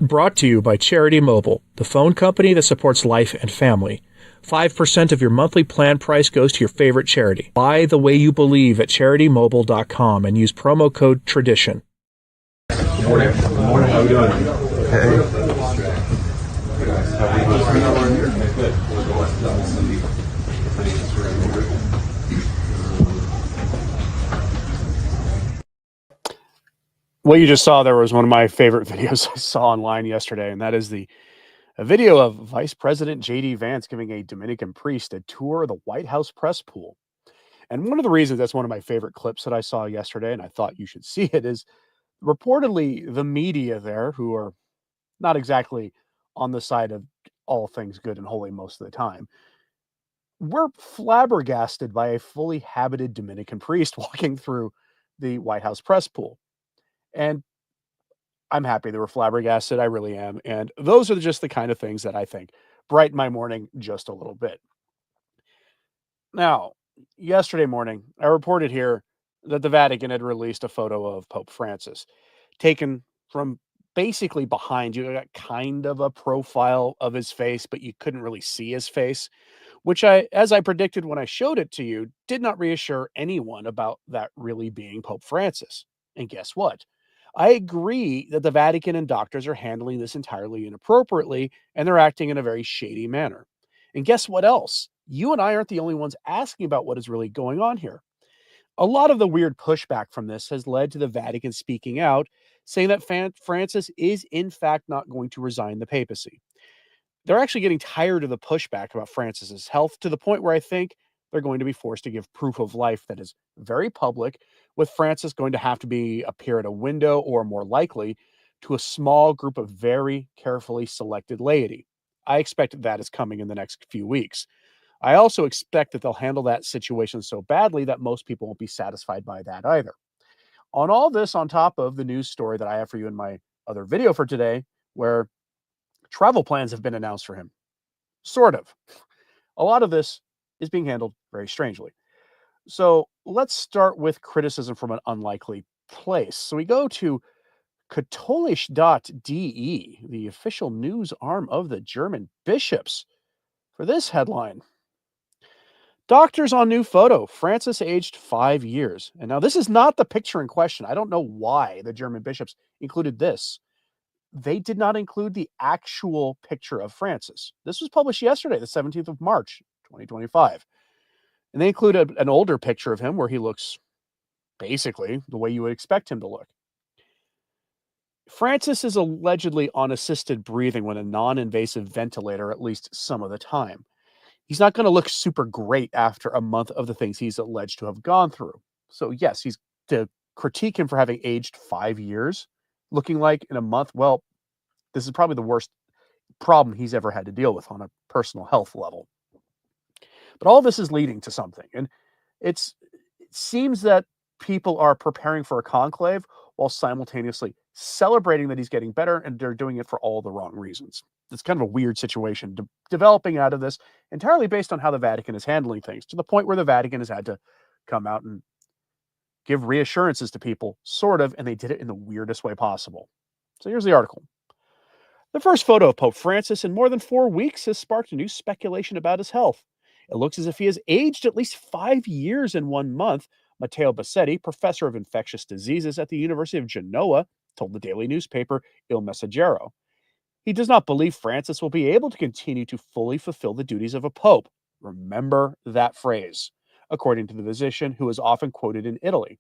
Brought to you by Charity Mobile, the phone company that supports life and family. 5% of your monthly plan price goes to your favorite charity. Buy the way you believe at CharityMobile.com and use promo code TRADITION. Good morning. Good morning. How are we doing? Hey. What you just saw there was one of my favorite videos I saw online yesterday, and that is a video of Vice President J.D. Vance giving a Dominican priest a tour of the White House press pool. And one of the reasons that's one of my favorite clips that I saw yesterday, and I thought you should see it, is reportedly the media there, who are not exactly on the side of all things good and holy most of the time, were flabbergasted by a fully habited Dominican priest walking through the White House press pool. And I'm happy they were flabbergasted. I really am. And those are just the kind of things that I think brighten my morning just a little bit. Now, yesterday morning, I reported here that the Vatican had released a photo of Pope Francis, taken from basically behind you. I got kind of a profile of his face, but you couldn't really see his face, which as I predicted when I showed it to you, did not reassure anyone about that really being Pope Francis. And guess what? I agree that the Vatican and doctors are handling this entirely inappropriately, and they're acting in a very shady manner. And guess what else? You and I aren't the only ones asking about what is really going on here. A lot of the weird pushback from this has led to the Vatican speaking out, saying that Francis is in fact not going to resign the papacy. They're actually getting tired of the pushback about Francis's health, to the point where I think they're going to be forced to give proof of life that is very public, with Francis going to have to appear at a window, or more likely to a small group of very carefully selected laity. I expect that is coming in the next few weeks. I also expect that they'll handle that situation so badly that most people won't be satisfied by that either. On all this, on top of the news story that I have for you in my other video for today, where travel plans have been announced for him. Sort of. A lot of this is being handled very strangely. So let's start with criticism from an unlikely place. So we go to katholisch.de, the official news arm of the German bishops, for this headline. Doctors on new photo, Francis aged 5 years. And now this is not the picture in question. I don't know why the German bishops included this. They did not include the actual picture of Francis. This was published yesterday, the 17th of March, 2025. And they include an older picture of him where he looks basically the way you would expect him to look. Francis is allegedly on assisted breathing with a non-invasive ventilator at least some of the time. He's not going to look super great after a month of the things he's alleged to have gone through. So yes, he's to critique him for having aged 5 years, looking like in a month, well, this is probably the worst problem he's ever had to deal with on a personal health level. But all this is leading to something. And it seems that people are preparing for a conclave while simultaneously celebrating that he's getting better, and they're doing it for all the wrong reasons. It's kind of a weird situation developing out of this, entirely based on how the Vatican is handling things, to the point where the Vatican has had to come out and give reassurances to people, sort of, and they did it in the weirdest way possible. So here's the article. The first photo of Pope Francis in more than 4 weeks has sparked new speculation about his health. It looks as if he has aged at least 5 years in 1 month, Matteo Bassetti, professor of infectious diseases at the University of Genoa, told the daily newspaper Il Messaggero. He does not believe Francis will be able to continue to fully fulfill the duties of a pope. Remember that phrase, according to the physician who is often quoted in Italy.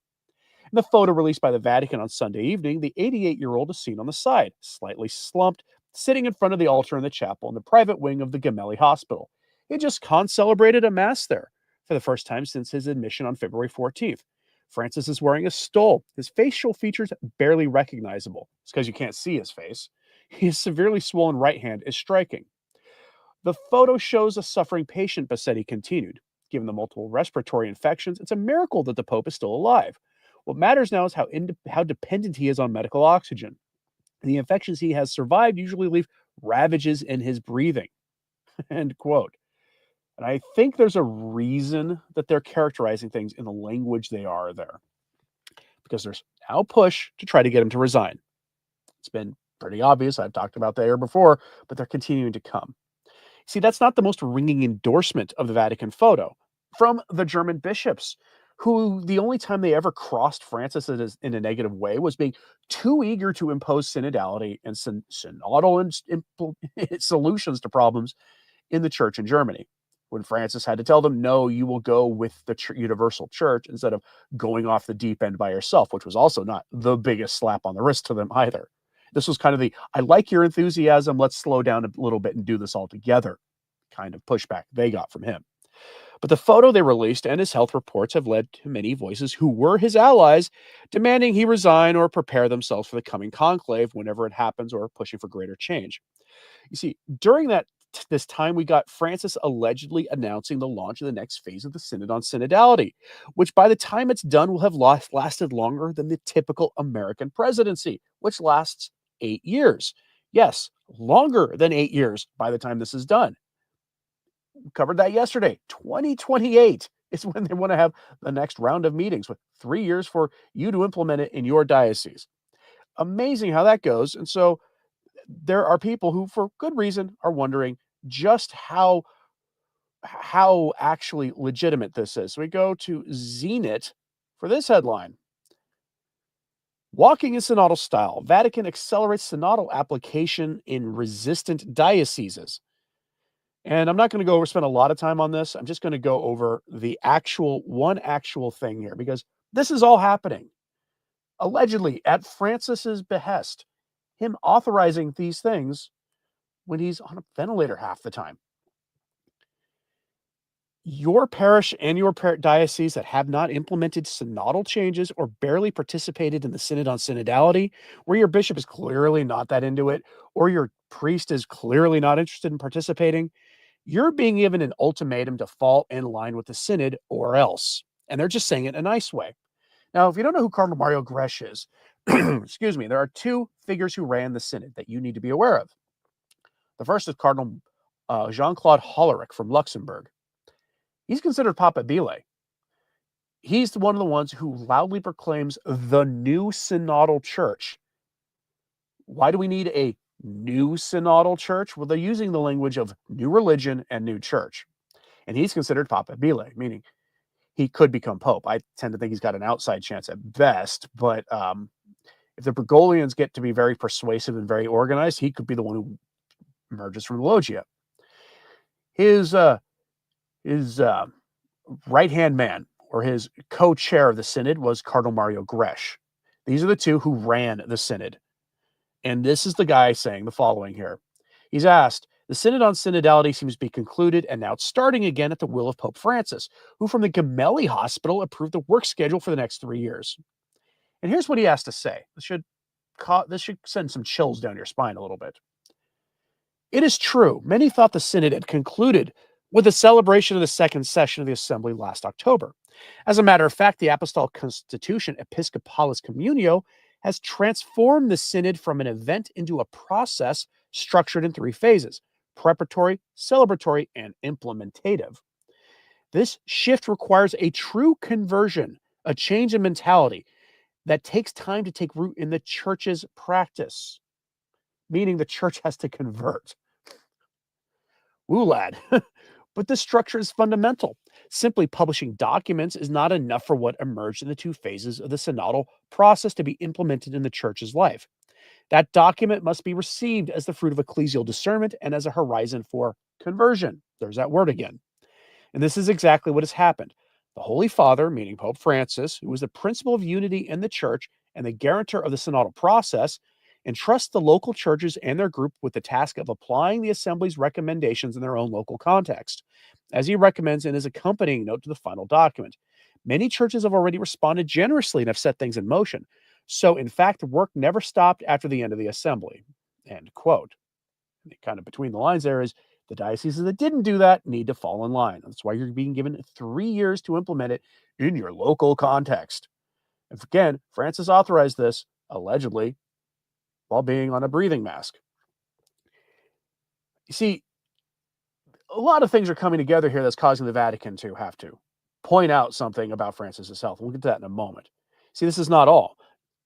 In the photo released by the Vatican on Sunday evening, the 88-year-old is seen on the side, slightly slumped, sitting in front of the altar in the chapel in the private wing of the Gemelli Hospital. He just celebrated a mass there for the first time since his admission on February 14th. Francis is wearing a stole, his facial features barely recognizable. It's because you can't see his face. His severely swollen right hand is striking. The photo shows a suffering patient, Bassetti continued. Given the multiple respiratory infections, it's a miracle that the Pope is still alive. What matters now is how dependent he is on medical oxygen. The infections he has survived usually leave ravages in his breathing. End quote. And I think there's a reason that they're characterizing things in the language they are there. Because there's now a push to try to get him to resign. It's been pretty obvious. I've talked about that here before, but they're continuing to come. See, that's not the most ringing endorsement of the Vatican photo from the German bishops, who the only time they ever crossed Francis in a negative way was being too eager to impose synodality and synodal solutions to problems in the church in Germany. When Francis had to tell them, no, you will go with the universal church instead of going off the deep end by yourself, which was also not the biggest slap on the wrist to them either. This was kind of the, I like your enthusiasm, let's slow down a little bit and do this all together kind of pushback they got from him. But the photo they released and his health reports have led to many voices who were his allies demanding he resign or prepare themselves for the coming conclave whenever it happens, or pushing for greater change. You see, during this time, we got Francis allegedly announcing the launch of the next phase of the Synod on Synodality, which by the time it's done will have lasted longer than the typical American presidency, which lasts 8 years. Yes, longer than 8 years by the time this is done. We covered that yesterday. 2028 is when they want to have the next round of meetings, with 3 years for you to implement it in your diocese. Amazing how that goes. And so there are people who, for good reason, are wondering just how actually legitimate this is. So we go to Zenit for this headline. Walking in synodal style, Vatican accelerates synodal application in resistant dioceses. And I'm not going to go over, spend a lot of time on this. I'm just going to go over the one actual thing here, because this is all happening allegedly at Francis's behest, him authorizing these things when he's on a ventilator half the time. Your parish and your diocese that have not implemented synodal changes or barely participated in the Synod on Synodality, where your bishop is clearly not that into it, or your priest is clearly not interested in participating, you're being given an ultimatum to fall in line with the Synod or else. And they're just saying it in a nice way. Now, if you don't know who Cardinal Mario Gresh is, excuse me, there are two figures who ran the Synod that you need to be aware of. The first is Cardinal Jean-Claude Hollerich from Luxembourg. He's considered Papa Bile. He's one of the ones who loudly proclaims the new synodal church. Why do we need a new synodal church? Well, they're using the language of new religion and new church. And he's considered Papa Bile, meaning he could become Pope. I tend to think he's got an outside chance at best, but if the Bergoglians get to be very persuasive and very organized, he could be the one who emerges from the Loggia. His right-hand man, or his co-chair of the Synod, was Cardinal Mario Gresh. These are the two who ran the Synod. And this is the guy saying the following here. He's asked, the Synod on Synodality seems to be concluded, and now it's starting again at the will of Pope Francis, who from the Gemelli Hospital approved the work schedule for the next 3 years. And here's what he has to say. This should send some chills down your spine a little bit. It is true, many thought the Synod had concluded with the celebration of the second session of the Assembly last October. As a matter of fact, the Apostolic Constitution Episcopalis Communio has transformed the Synod from an event into a process structured in 3 phases: preparatory, celebratory, and implementative. This shift requires a true conversion, a change in mentality that takes time to take root in the church's practice, meaning the church has to convert. Woo, lad. But this structure is fundamental. Simply publishing documents is not enough for what emerged in the 2 phases of the synodal process to be implemented in the church's life. That document must be received as the fruit of ecclesial discernment and as a horizon for conversion. There's that word again. And this is exactly what has happened. The Holy Father, meaning Pope Francis, who was the principle of unity in the church and the guarantor of the synodal process, entrusts the local churches and their group with the task of applying the Assembly's recommendations in their own local context, as he recommends in his accompanying note to the final document. Many churches have already responded generously and have set things in motion. So, in fact, the work never stopped after the end of the Assembly. End quote. And kind of between the lines there is, the dioceses that didn't do that need to fall in line. That's why you're being given 3 years to implement it in your local context. And again, Francis authorized this, allegedly, while being on a breathing mask. You see, a lot of things are coming together here that's causing the Vatican to have to point out something about Francis's health. We'll get to that in a moment. See, this is not all.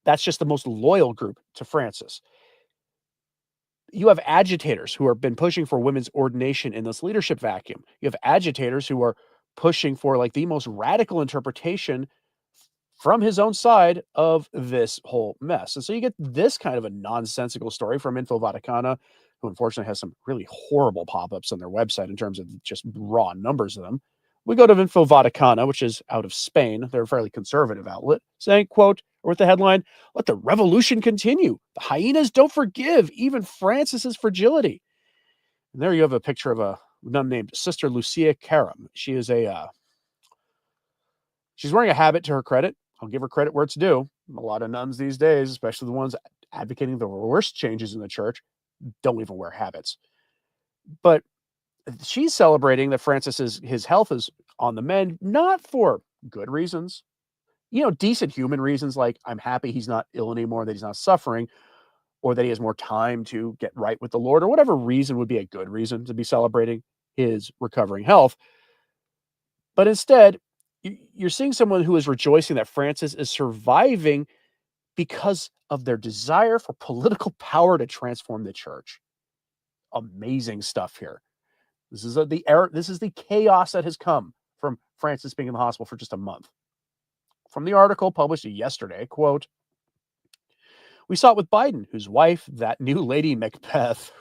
That's just the most loyal group to Francis. You have agitators who have been pushing for women's ordination in this leadership vacuum. You have agitators who are pushing for like the most radical interpretation from his own side of this whole mess. And so you get this kind of a nonsensical story from Info Vaticana, who unfortunately has some really horrible pop-ups on their website in terms of just raw numbers of them. We go to Info Vaticana, which is out of Spain. They're a fairly conservative outlet, saying, quote, or with the headline, "Let the revolution continue. The hyenas don't forgive even Francis's fragility." And there you have a picture of a nun named Sister Lucia Karam. She is she's wearing a habit to her credit. I'll give her credit where it's due. A lot of nuns these days, especially the ones advocating the worst changes in the church, don't even wear habits. But she's celebrating that his health is on the mend, not for good reasons, decent human reasons like I'm happy he's not ill anymore, that he's not suffering, or that he has more time to get right with the Lord, or whatever reason would be a good reason to be celebrating his recovering health. But instead, you're seeing someone who is rejoicing that Francis is surviving because of their desire for political power to transform the church. Amazing stuff here. This is the error. This is the chaos that has come from Francis being in the hospital for just a month. From the article published yesterday, quote, "We saw it with Biden, whose wife, that new Lady Macbeth,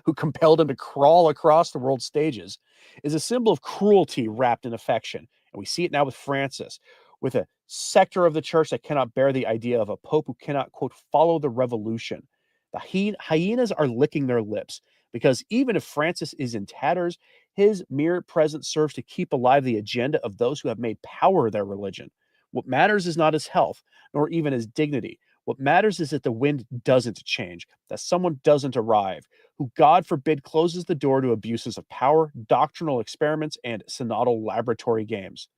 who compelled him to crawl across the world stages, is a symbol of cruelty wrapped in affection. And we see it now with Francis, with a sector of the church that cannot bear the idea of a pope who cannot, quote, follow the revolution. The hyenas are licking their lips because even if Francis is in tatters, his mere presence serves to keep alive the agenda of those who have made power their religion. What matters is not his health, nor even his dignity. What matters is that the wind doesn't change, that someone doesn't arrive, who, God forbid, closes the door to abuses of power, doctrinal experiments, and synodal laboratory games."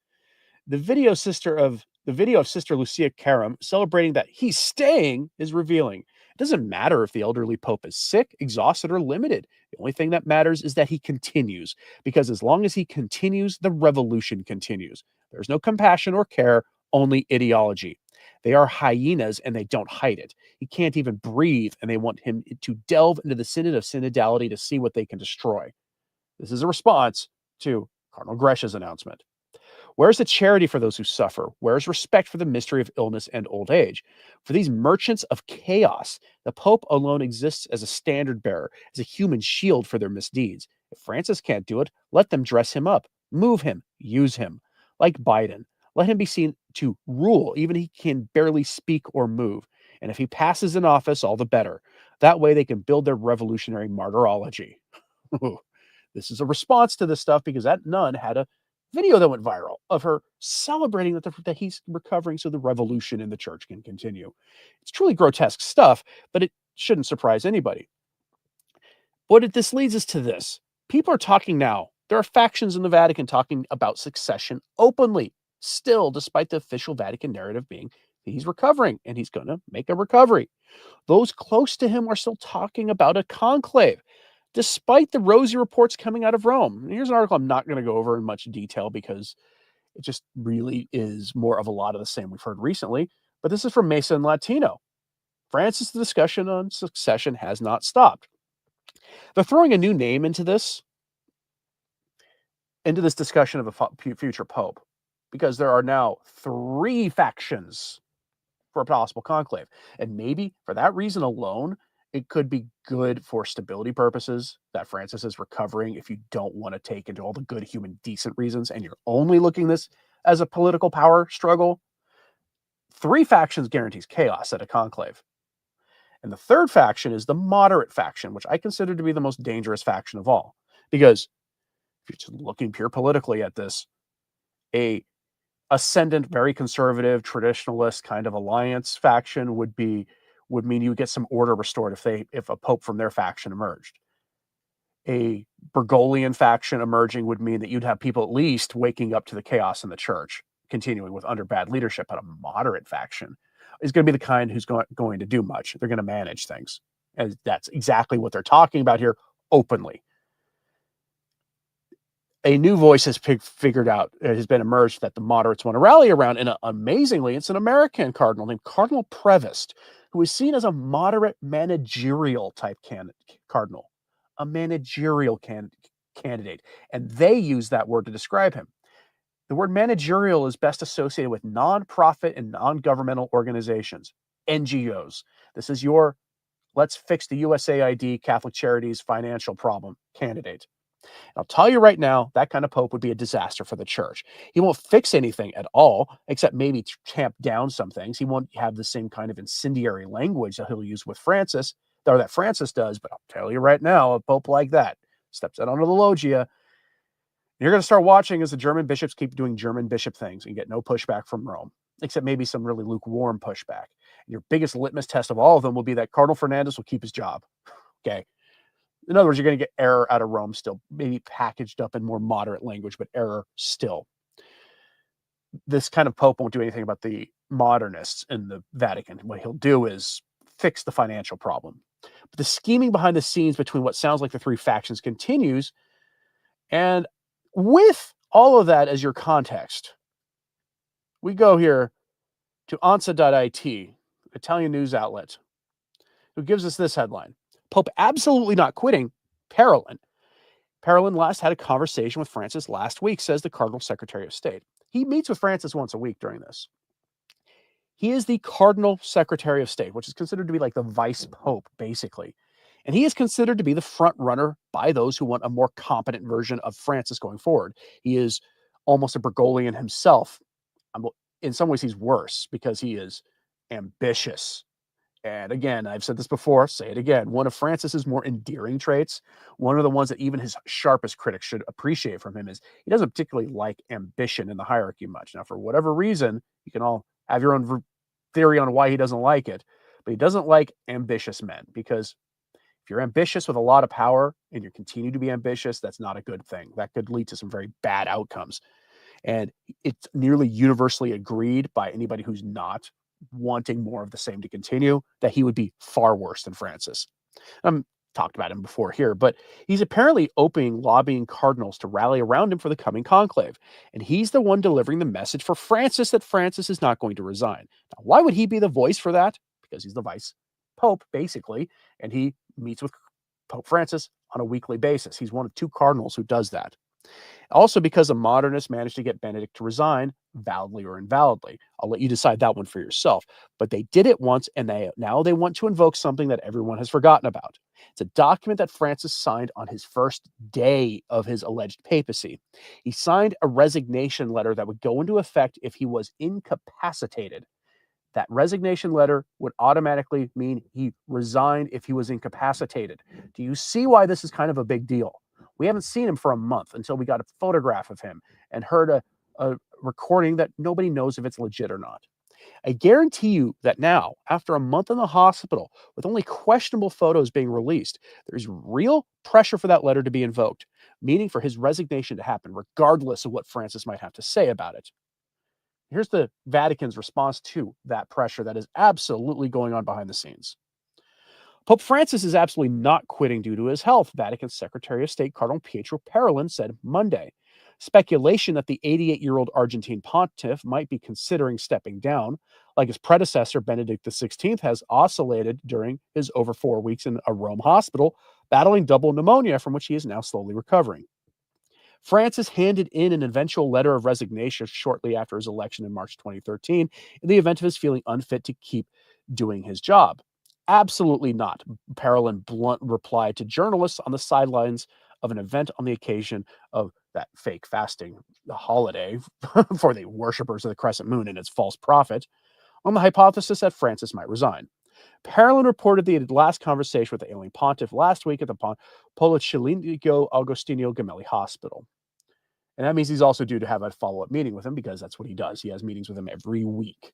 The video of Sister Lucia Karam celebrating that he's staying is revealing. It doesn't matter if the elderly pope is sick, exhausted, or limited. The only thing that matters is that he continues, because as long as he continues, the revolution continues. There's no compassion or care, only ideology. They are hyenas and they don't hide it. He can't even breathe, and they want him to delve into the synod of synodality to see what they can destroy. This is a response to Cardinal Grecia's announcement. Where's the charity for those who suffer? Where's respect for the mystery of illness and old age? For these merchants of chaos, the Pope alone exists as a standard bearer, as a human shield for their misdeeds. If Francis can't do it, let them dress him up, move him, use him. Like Biden, let him be seen to rule, even if he can barely speak or move. And if he passes in office, all the better. That way they can build their revolutionary martyrology. This is a response to this stuff because that nun had a video that went viral of her celebrating that he's recovering so the revolution in the church can continue. It's truly grotesque stuff, but it shouldn't surprise anybody. This leads us to this. People are talking now. There are factions in the Vatican talking about succession openly, still, despite the official Vatican narrative being that he's recovering and he's going to make a recovery. Those close to him are still talking about a conclave, despite the rosy reports coming out of Rome. Here's an article I'm not going to go over in much detail because it just really is more of a lot of the same we've heard recently. But this is from Mesa and Latino. Francis, the discussion on succession has not stopped. They're throwing a new name into this discussion of a future pope, because there are now 3 factions for a possible conclave. And maybe for that reason alone, it could be good for stability purposes that Francis is recovering if you don't want to take into all the good human decent reasons and you're only looking this as a political power struggle. 3 factions guarantees chaos at a conclave. And the third faction is the moderate faction, which I consider to be the most dangerous faction of all. Because if you're just looking pure politically at this, a ascendant, very conservative, traditionalist kind of alliance faction would mean you would get some order restored if a pope from their faction emerged. A Bergoglian faction emerging would mean that you'd have people at least waking up to the chaos in the church, continuing with under bad leadership. But a moderate faction is going to be the kind who's going to do much. They're going to manage things. And that's exactly what they're talking about here openly. A new voice has been emerged that the moderates want to rally around. And amazingly, it's an American cardinal named Cardinal Prevost, who is seen as a moderate managerial type cardinal, a managerial candidate. And they use that word to describe him. The word managerial is best associated with nonprofit and non-governmental organizations, NGOs. This is your let's fix the USAID Catholic Charities financial problem candidate. I'll tell you right now, that kind of pope would be a disaster for the church. He won't fix anything at all, except maybe tamp down some things. He won't have the same kind of incendiary language that he'll use with Francis, or that Francis does. But I'll tell you right now, a pope like that steps out onto the loggia. You're going to start watching as the German bishops keep doing German bishop things and get no pushback from Rome, except maybe some really lukewarm pushback. And your biggest litmus test of all of them will be that Cardinal Fernandez will keep his job. Okay. In other words, you're going to get error out of Rome still, maybe packaged up in more moderate language, but error still. This kind of pope won't do anything about the modernists in the Vatican. What he'll do is fix the financial problem. But the scheming behind the scenes between what sounds like the three factions continues. And with all of that as your context, we go here to Ansa.it, Italian news outlet, who gives us this headline. Pope absolutely not quitting, Parolin. Parolin last had a conversation with Francis last week, says the Cardinal Secretary of State. He meets with Francis once a week during this. He is the Cardinal Secretary of State, which is considered to be like the vice pope, basically. And he is considered to be the front runner by those who want a more competent version of Francis going forward. He is almost a Bergoglian himself. In some ways, he's worse because he is ambitious. And again, I've said this before, say it again. One of Francis's more endearing traits, one of the ones that even his sharpest critics should appreciate from him, is he doesn't particularly like ambition in the hierarchy much. Now, for whatever reason, you can all have your own theory on why he doesn't like it, but he doesn't like ambitious men, because if you're ambitious with a lot of power and you continue to be ambitious, that's not a good thing. That could lead to some very bad outcomes. And it's nearly universally agreed by anybody who's not wanting more of the same to continue that he would be far worse than Francis. Talked about him before here, but he's apparently lobbying cardinals to rally around him for the coming conclave. And he's the one delivering the message for Francis that Francis is not going to resign. Now, why would he be the voice for that? Because he's the vice pope, basically, and he meets with Pope Francis on a weekly basis. He's one of two cardinals who does that. Also, because the modernists managed to get Benedict to resign, validly or invalidly. I'll let you decide that one for yourself. But they did it once, and now they want to invoke something that everyone has forgotten about. It's a document that Francis signed on his first day of his alleged papacy. He signed a resignation letter that would go into effect if he was incapacitated. That resignation letter would automatically mean he resigned if he was incapacitated. Do you see why this is kind of a big deal? We haven't seen him for a month until we got a photograph of him and heard a recording that nobody knows if it's legit or not. I guarantee you that now, after a month in the hospital, with only questionable photos being released, there's real pressure for that letter to be invoked, meaning for his resignation to happen, regardless of what Francis might have to say about it. Here's the Vatican's response to that pressure that is absolutely going on behind the scenes. Pope Francis is absolutely not quitting due to his health, Vatican Secretary of State Cardinal Pietro Parolin said Monday. Speculation that the 88-year-old Argentine pontiff might be considering stepping down, like his predecessor Benedict XVI has oscillated during his over 4 weeks in a Rome hospital, battling double pneumonia from which he is now slowly recovering. Francis handed in an eventual letter of resignation shortly after his election in March 2013 in the event of his feeling unfit to keep doing his job. Absolutely not, Parolin blunt replied to journalists on the sidelines of an event on the occasion of that fake fasting holiday for the worshippers of the crescent moon and its false prophet, on the hypothesis that Francis might resign. Parolin reported the last conversation with the ailing pontiff last week at the Policlinico Agostinho Gemelli Hospital. And that means he's also due to have a follow-up meeting with him, because that's what he does. He has meetings with him every week.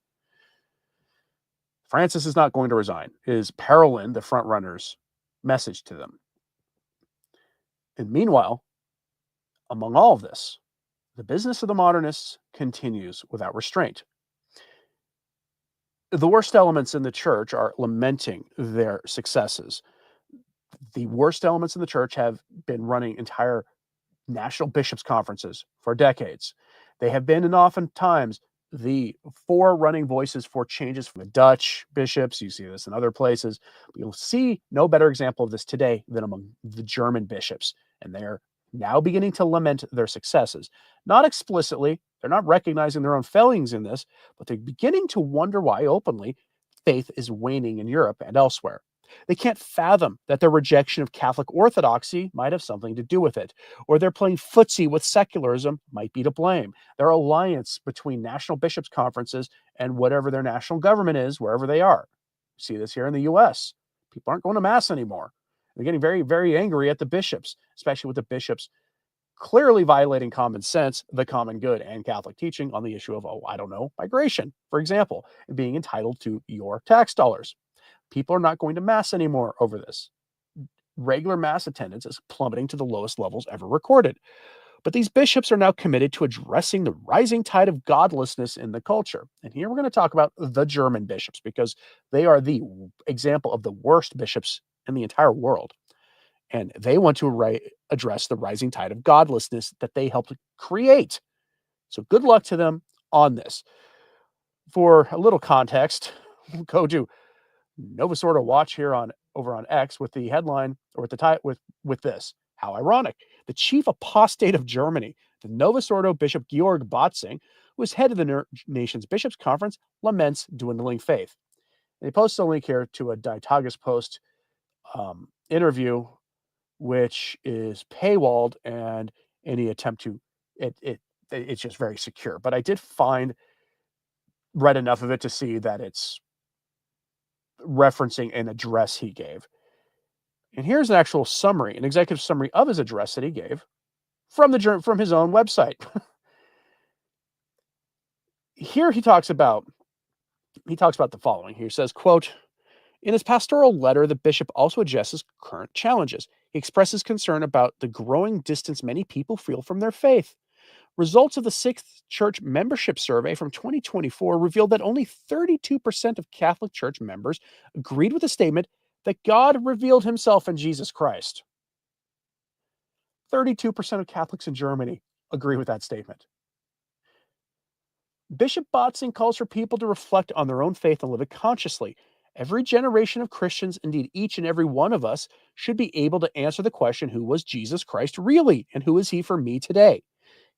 Francis is not going to resign, is Parolin, the frontrunner's message to them. And meanwhile, among all of this, the business of the modernists continues without restraint. The worst elements in the church are lamenting their successes. The worst elements in the church have been running entire national bishops' conferences for decades. They have been, and oftentimes, the four running voices for changes from the Dutch bishops. You see this in other places. You'll see no better example of this today than among the German bishops. And they're now beginning to lament their successes. Not explicitly, they're not recognizing their own failings in this, but they're beginning to wonder why openly faith is waning in Europe and elsewhere. They can't fathom that their rejection of Catholic orthodoxy might have something to do with it, or their playing footsie with secularism might be to blame. Their alliance between national bishops' conferences and whatever their national government is, wherever they are. You see this here in the US. People aren't going to Mass anymore. They're getting very, very angry at the bishops, especially with the bishops clearly violating common sense, the common good, and Catholic teaching on the issue of, migration, for example, and being entitled to your tax dollars. People are not going to Mass anymore over this. Regular Mass attendance is plummeting to the lowest levels ever recorded. But these bishops are now committed to addressing the rising tide of godlessness in the culture. And here we're going to talk about the German bishops because they are the example of the worst bishops in the entire world. And they want to address the rising tide of godlessness that they helped create. So good luck to them on this. For a little context, we'll go to Novus Ordo Watch here over on X with the headline, or with the title, with this. How ironic. The chief apostate of Germany, the Novus Ordo Bishop Georg Botzing, who is head of the nation's bishops' conference, laments dwindling faith. And he posts a link here to a Dietagus Post interview, which is paywalled, and any attempt to it's just very secure. But I did read enough of it to see that it's referencing an address he gave. And here's an actual summary, an executive summary of his address that he gave from his own website. Here he talks about the following. He says, quote, in his pastoral letter, the bishop also addresses current challenges. He expresses concern about the growing distance many people feel from their faith. Results of the Sixth Church Membership Survey from 2024 revealed that only 32% of Catholic Church members agreed with the statement that God revealed himself in Jesus Christ. 32% of Catholics in Germany agree with that statement. Bishop Botzing calls for people to reflect on their own faith and live it consciously. Every generation of Christians, indeed each and every one of us, should be able to answer the question, who was Jesus Christ really, and who is he for me today?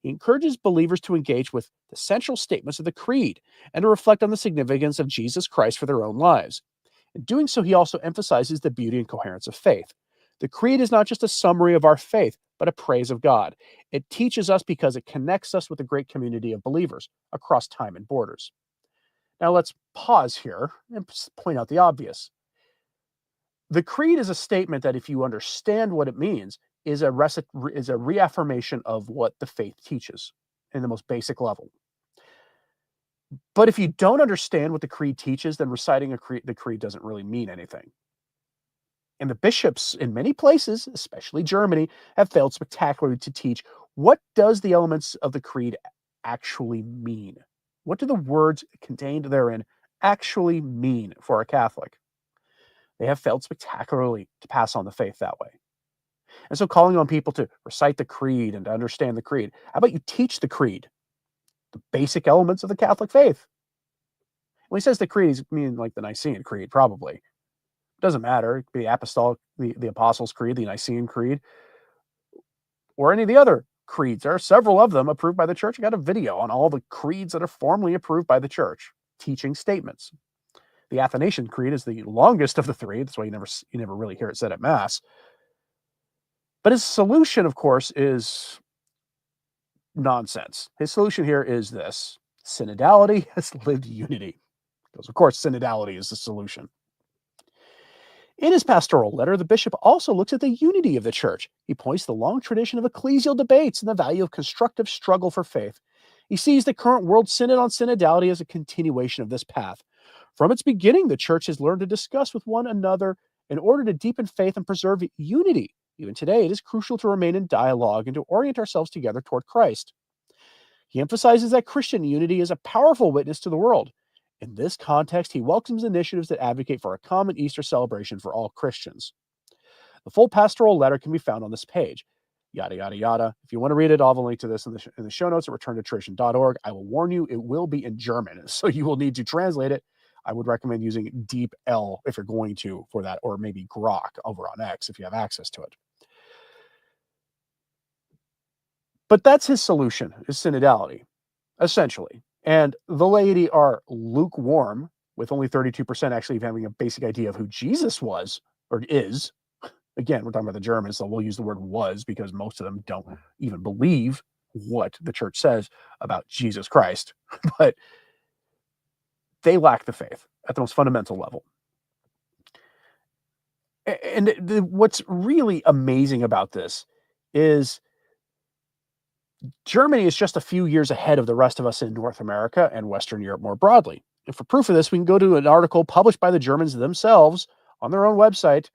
He encourages believers to engage with the central statements of the Creed and to reflect on the significance of Jesus Christ for their own lives. In doing so, he also emphasizes the beauty and coherence of faith. The Creed is not just a summary of our faith, but a praise of God. It teaches us because it connects us with a great community of believers across time and borders. Now let's pause here and point out the obvious. The Creed is a statement that, if you understand what it means, is a reaffirmation of what the faith teaches in the most basic level. But if you don't understand what the Creed teaches, then reciting the Creed doesn't really mean anything. And the bishops in many places, especially Germany, have failed spectacularly to teach what does the elements of the Creed actually mean. What do the words contained therein actually mean for a Catholic? They have failed spectacularly to pass on the faith that way. And so calling on people to recite the Creed and to understand the Creed, how about you teach the Creed, the basic elements of the Catholic faith? When he says the Creed, he's meaning like the Nicene Creed, probably. It doesn't matter. It could be the Apostolic, the Apostles' Creed, the Nicene Creed, or any of the other creeds. There are several of them approved by the church. I got a video on all the creeds that are formally approved by the church, teaching statements. The Athanasian Creed is the longest of the three. That's why you never really hear it said at Mass. But his solution, of course, is nonsense. His solution here is this: synodality has lived unity. Because, of course, synodality is the solution. In his pastoral letter, the bishop also looks at the unity of the church. He points to the long tradition of ecclesial debates and the value of constructive struggle for faith. He sees the current World Synod on synodality as a continuation of this path. From its beginning, the church has learned to discuss with one another in order to deepen faith and preserve unity. Even today, it is crucial to remain in dialogue and to orient ourselves together toward Christ. He emphasizes that Christian unity is a powerful witness to the world. In this context, he welcomes initiatives that advocate for a common Easter celebration for all Christians. The full pastoral letter can be found on this page. yada, yada, yada. If you want to read it, I'll have a link to this in the show notes at returntotradition.org. I will warn you, it will be in German, so you will need to translate it. I would recommend using Deep L if you're going to for that, or maybe Grok over on X if you have access to it. But that's his solution, is synodality, essentially. And the laity are lukewarm, with only 32% actually having a basic idea of who Jesus was or is. Again, we're talking about the Germans, so we'll use the word was because most of them don't even believe what the church says about Jesus Christ. But they lack the faith at the most fundamental level. And what's really amazing about this is Germany is just a few years ahead of the rest of us in North America and Western Europe more broadly. And for proof of this, we can go to an article published by the Germans themselves on their own website,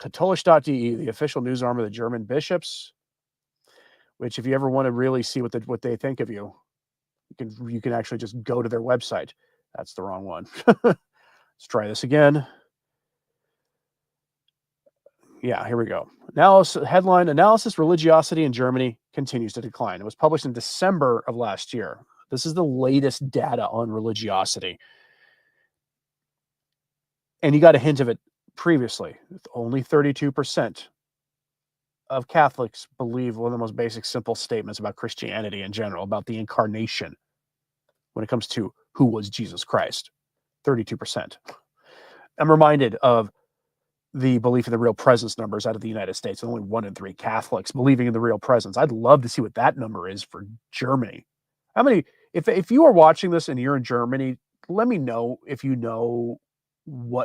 katholisch.de, the official news arm of the German bishops, which if you ever want to really see what they think of you, you can actually just go to their website. That's the wrong one. Let's try this again. Yeah, here we go. Headline: Analysis Religiosity in Germany continues to decline. It was published in December of last year. This is the latest data on religiosity. And you got a hint of it previously. Only 32% of Catholics believe one of the most basic, simple statements about Christianity in general, about the incarnation, when it comes to who was Jesus Christ. 32%. I'm reminded of the belief in the real presence numbers out of the United States. Only 1 in 3 Catholics believing in the real presence. I'd love to see what that number is for Germany. How many, if you are watching this and you're in Germany, let me know if you know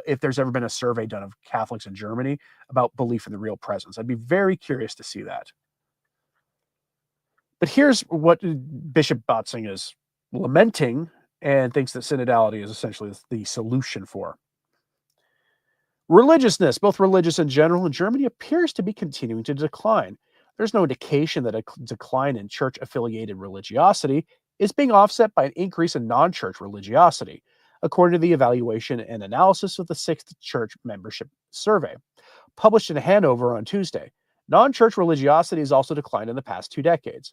if there's ever been a survey done of Catholics in Germany about belief in the real presence. I'd be very curious to see that. But here's what Bishop Botzing is lamenting and thinks that synodality is essentially the solution for. Religiousness, both religious and general, in Germany appears to be continuing to decline. There's no indication that a decline in church-affiliated religiosity is being offset by an increase in non-church religiosity, according to the evaluation and analysis of the 6th Church Membership Survey, published in Hanover on Tuesday. Non-church religiosity has also declined in the past 2 decades.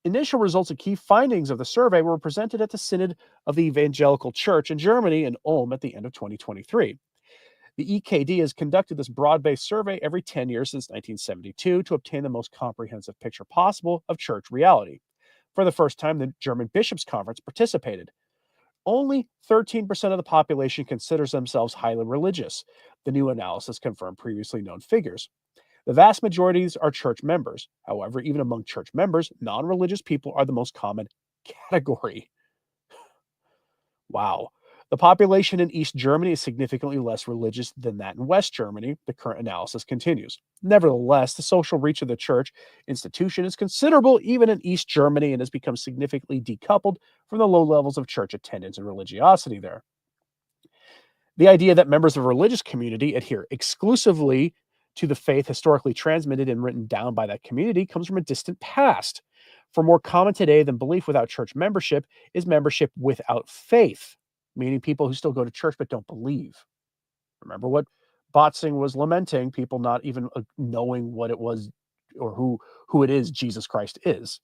Initial results and key findings of the survey were presented at the Synod of the Evangelical Church in Germany in Ulm at the end of 2023. The EKD has conducted this broad-based survey every 10 years since 1972 to obtain the most comprehensive picture possible of church reality. For the first time, the German Bishops' Conference participated. Only 13% of the population considers themselves highly religious. The new analysis confirmed previously known figures. The vast majority are church members. However, even among church members, non-religious people are the most common category. Wow. The population in East Germany is significantly less religious than that in West Germany, the current analysis continues. Nevertheless, the social reach of the church institution is considerable even in East Germany and has become significantly decoupled from the low levels of church attendance and religiosity there. The idea that members of a religious community adhere exclusively to the faith historically transmitted and written down by that community comes from a distant past. For more common today than belief without church membership is membership without faith, meaning people who still go to church but don't believe. Remember what Botzing was lamenting, people not even knowing what it was or who it is Jesus Christ is.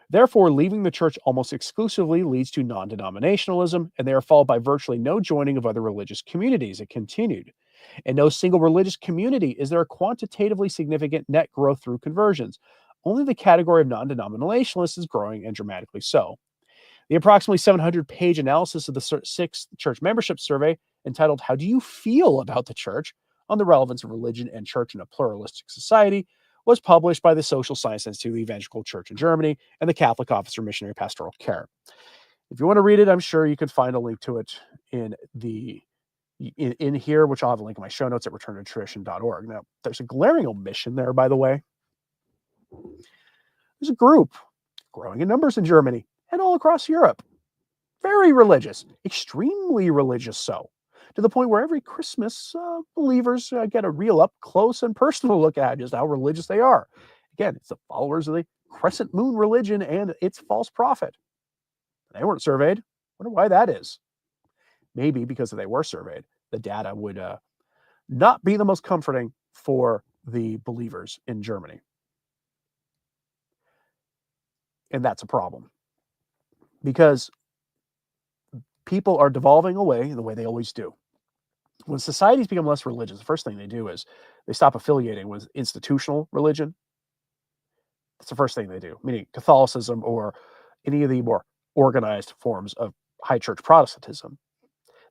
Therefore, leaving the church almost exclusively leads to non-denominationalism, and they are followed by virtually no joining of other religious communities. It continued. In no single religious community is there a quantitatively significant net growth through conversions. Only the category of non-denominationalists is growing, and dramatically so. The approximately 700-page analysis of the 6th Church Membership Survey, entitled How Do You Feel About the Church? On the Relevance of Religion and Church in a Pluralistic Society, was published by the Social Science Institute of the Evangelical Church in Germany and the Catholic Office for Missionary Pastoral Care. If you want to read it, I'm sure you can find a link to it in here, which I'll have a link in my show notes at returntotradition.org. Now, there's a glaring omission there, by the way. There's a group growing in numbers in Germany and all across Europe. Very religious, extremely religious so, to the point where every Christmas, believers get a real up-close and personal look at just how religious they are. Again, it's the followers of the crescent moon religion and its false prophet. They weren't surveyed. Wonder why that is. Maybe because if they were surveyed, the data would not be the most comforting for the believers in Germany. And that's a problem, because people are devolving away the way they always do. When societies become less religious, the first thing they do is they stop affiliating with institutional religion. That's the first thing they do, meaning Catholicism or any of the more organized forms of high church Protestantism.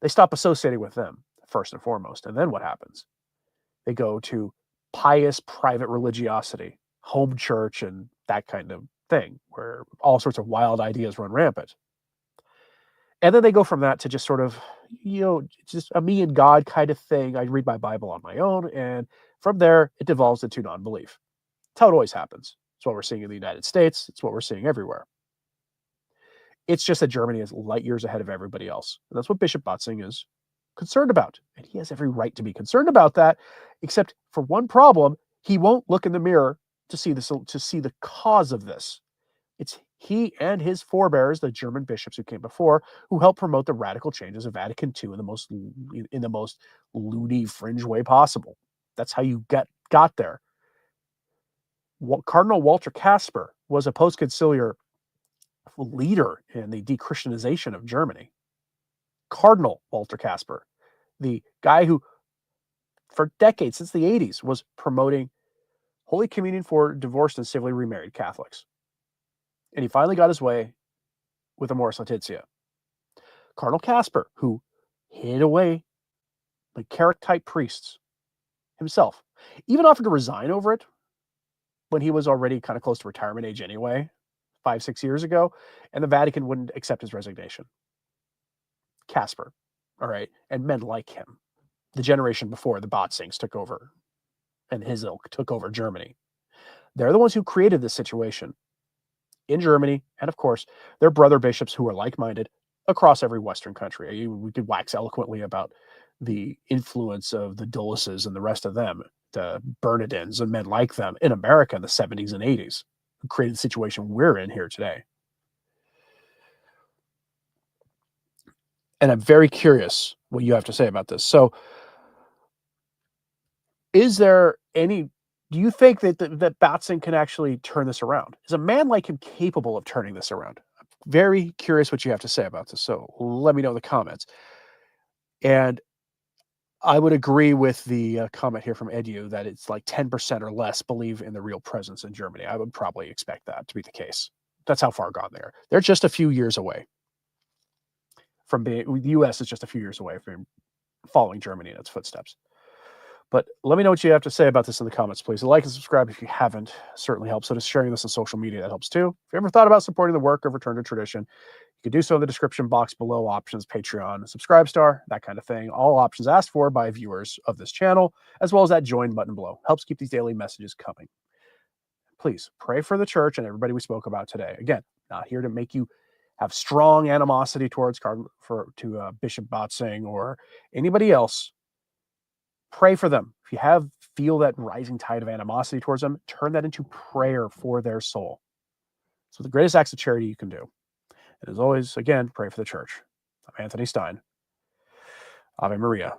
They stop associating with them, first and foremost. And then what happens? They go to pious private religiosity, home church, and that kind of thing, where all sorts of wild ideas run rampant. And then they go from that to just sort of, just a me and God kind of thing. I read my Bible on my own. And from there, it devolves into non-belief. That's how it always happens. It's what we're seeing in the United States. It's what we're seeing everywhere. It's just that Germany is light years ahead of everybody else. And that's what Bishop Botzing is concerned about. And he has every right to be concerned about that, except for one problem: he won't look in the mirror to see the cause of this. It's he and his forebears, the German bishops who came before, who helped promote the radical changes of Vatican II in the most loony, fringe way possible. That's how you got there. Cardinal Walter Kasper was a post-conciliar leader in the de-Christianization of Germany. Cardinal Walter Kasper, the guy who, for decades, since the 80s, was promoting Holy Communion for divorced and civilly remarried Catholics. And he finally got his way with Amoris Laetitia. Cardinal Kasper, who hid away like Carrick-type priests himself, even offered to resign over it when he was already kind of close to retirement age anyway, 5-6 years ago, and the Vatican wouldn't accept his resignation. Kasper, all right, and men like him, the generation before the Botzings took over and his ilk took over Germany. They're the ones who created this situation in Germany, and of course, their brother bishops who are like-minded across every Western country. We could wax eloquently about the influence of the Dulleses and the rest of them, the Bernardins and men like them in America in the 70s and 80s, who created the situation we're in here today. And I'm very curious what you have to say about this. So, do you think that Botzing can actually turn this around? Is a man like him capable of turning this around? I'm very curious what you have to say about this. So let me know in the comments. And I would agree with the comment here from Edu that it's like 10% or less believe in the real presence in Germany. I would probably expect that to be the case. That's how far gone they are. They're just a few years away from being, the US is just a few years away from following Germany in its footsteps. But let me know what you have to say about this in the comments, please. Like and subscribe if you haven't. It certainly helps. So just sharing this on social media, that helps too. If you ever thought about supporting the work of Return to Tradition, you can do so in the description box below. Options, Patreon, Subscribe Star, that kind of thing. All options asked for by viewers of this channel, as well as that join button below. Helps keep these daily messages coming. Please pray for the church and everybody we spoke about today. Again, not here to make you have strong animosity towards Bishop Botzing or anybody else. Pray for them. If you feel that rising tide of animosity towards them, turn that into prayer for their soul. So the greatest acts of charity you can do. And as always, again, pray for the church. I'm Anthony Stine. Ave Maria.